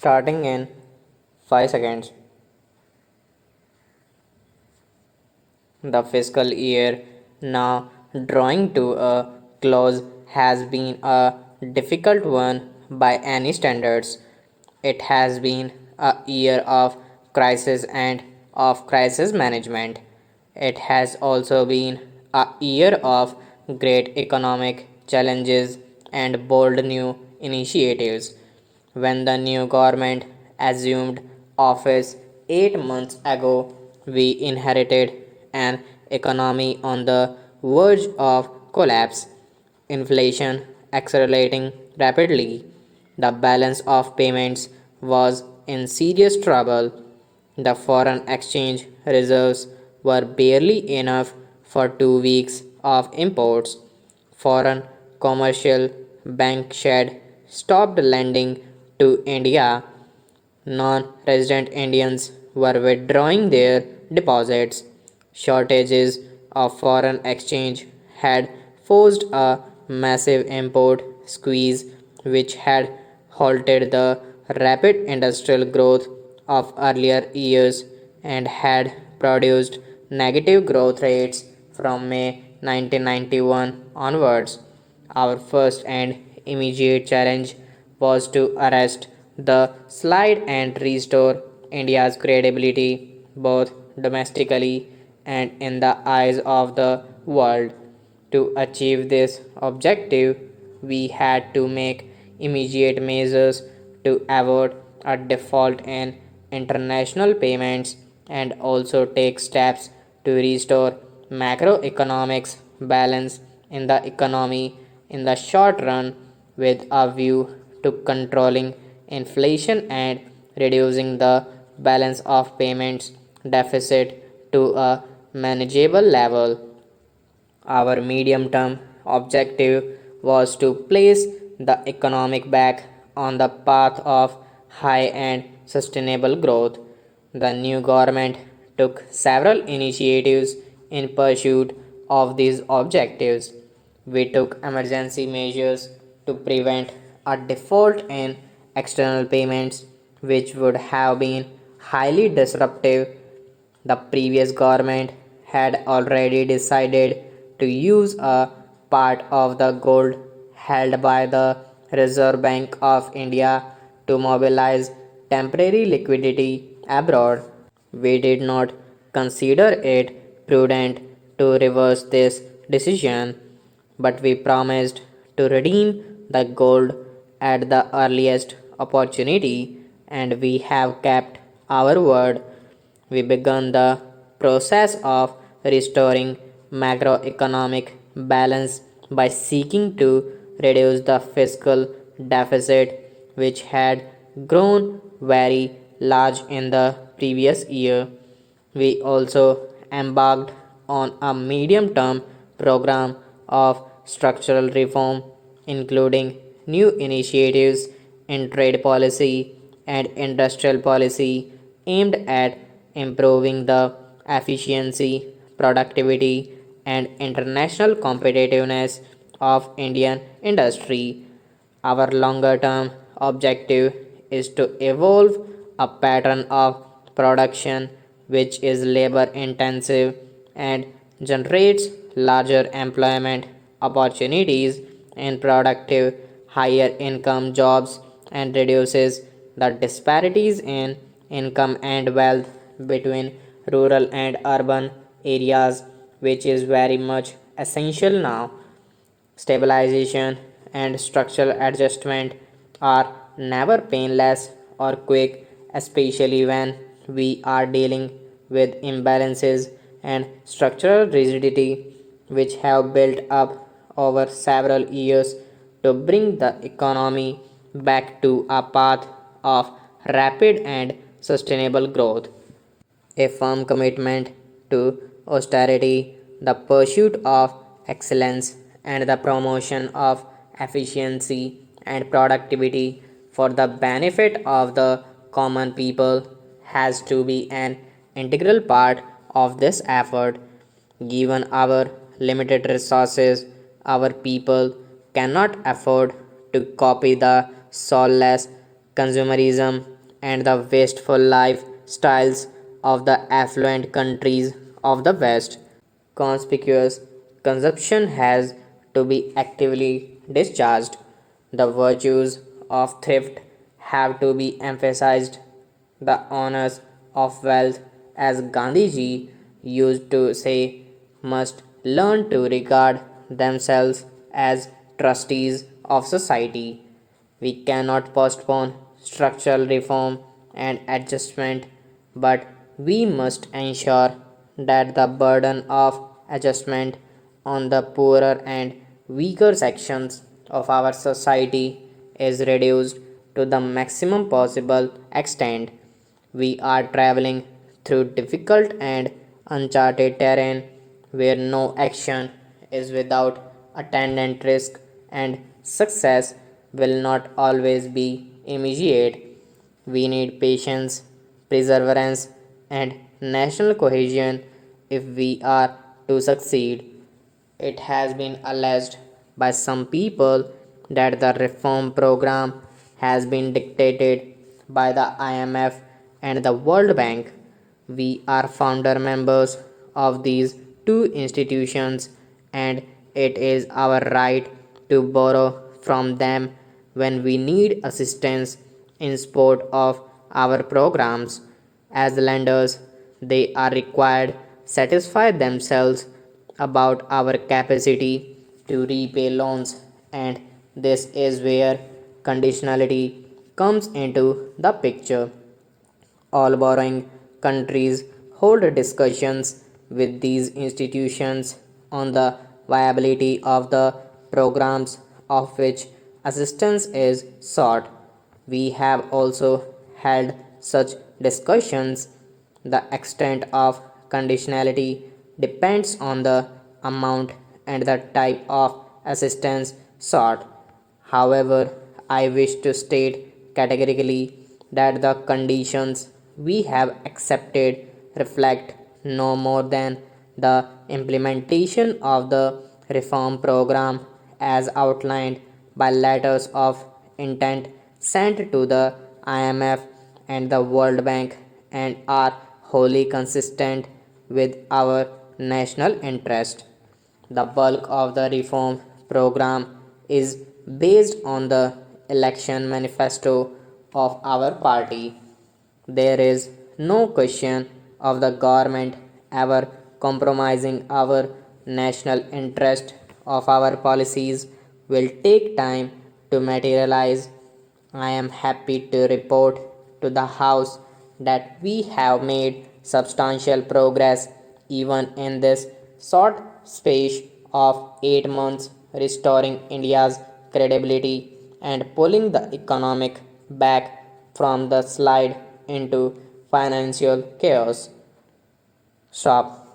Starting in 5 seconds. The fiscal year now drawing to a close has been a difficult one by any standards. It has been a year of crisis and of crisis management. It has also been a year of great economic challenges and bold new initiatives. When the new government assumed office 8 months ago, we inherited an economy on the verge of collapse, inflation accelerating rapidly, the balance of payments was in serious trouble, the foreign exchange reserves were barely enough for 2 weeks of imports. Foreign commercial bank shed stopped lending to India. Non-resident Indians were withdrawing their deposits. Shortages of foreign exchange had forced a massive import squeeze which had halted the rapid industrial growth of earlier years and had produced negative growth rates from May 1991 onwards. Our first and immediate challenge was to arrest the slide and restore India's credibility both domestically and in the eyes of the world. To achieve this objective, we had to make immediate measures to avoid a default in international payments and also take steps to restore macroeconomics balance in the economy in the short run with a view to controlling inflation and reducing the balance of payments deficit to a manageable level. Our medium term objective was to place the economic back on the path of high and sustainable growth. The new government took several initiatives in pursuit of these objectives. We took emergency measures to prevent a default in external payments, which would have been highly disruptive. The previous government had already decided to use a part of the gold held by the Reserve Bank of India to mobilize temporary liquidity abroad. We did not consider it prudent to reverse this decision, but we promised to redeem the gold at the earliest opportunity, and we have kept our word. We began the process of restoring macroeconomic balance by seeking to reduce the fiscal deficit, which had grown very large in the previous year. We also embarked on a medium term program of structural reform, including new initiatives in trade policy and industrial policy aimed at improving the efficiency, productivity, and international competitiveness of Indian industry. Our longer term objective is to evolve a pattern of production which is labor intensive and generates larger employment opportunities in productive higher income jobs and reduces the disparities in income and wealth between rural and urban areas, which is very much essential now. Stabilization and structural adjustment are never painless or quick, especially when we are dealing with imbalances and structural rigidity which have built up over several years to bring the economy back to a path of rapid and sustainable growth. A firm commitment to austerity, the pursuit of excellence, and the promotion of efficiency and productivity for the benefit of the common people has to be an integral part of this effort. Given our limited resources, our people cannot afford to copy the soulless consumerism, and the wasteful lifestyles of the affluent countries of the West. Conspicuous consumption has to be actively discharged. The virtues of thrift have to be emphasized. The honors of wealth, as Gandhiji used to say, must learn to regard themselves as trustees of society. We cannot postpone structural reform and adjustment, but we must ensure that the burden of adjustment on the poorer and weaker sections of our society is reduced to the maximum possible extent. We are traveling through difficult and uncharted terrain where no action is without attendant risk, and success will not always be immediate. We need patience, perseverance, and national cohesion if we are to succeed. It has been alleged by some people that the reform program has been dictated by the IMF and the World Bank. We are founder members of these two institutions, and it is our right to borrow from them when we need assistance in support of our programs. As lenders, they are required satisfy themselves about our capacity to repay loans, and this is where conditionality comes into the picture. All borrowing countries hold discussions with these institutions on the viability of the programs of which assistance is sought. We have also held such discussions. The extent of conditionality depends on the amount and the type of assistance sought. However, I wish to state categorically that the conditions we have accepted reflect no more than the implementation of the reform program as outlined by letters of intent sent to the IMF and the World Bank, and are wholly consistent with our national interest. The bulk of the reform program is based on the election manifesto of our party. There is no question of the government ever compromising our national interest of our policies will take time to materialize. I am happy to report to the House that we have made substantial progress even in this short space of 8 months, restoring India's credibility and pulling the economic back from the slide into financial chaos. Stop.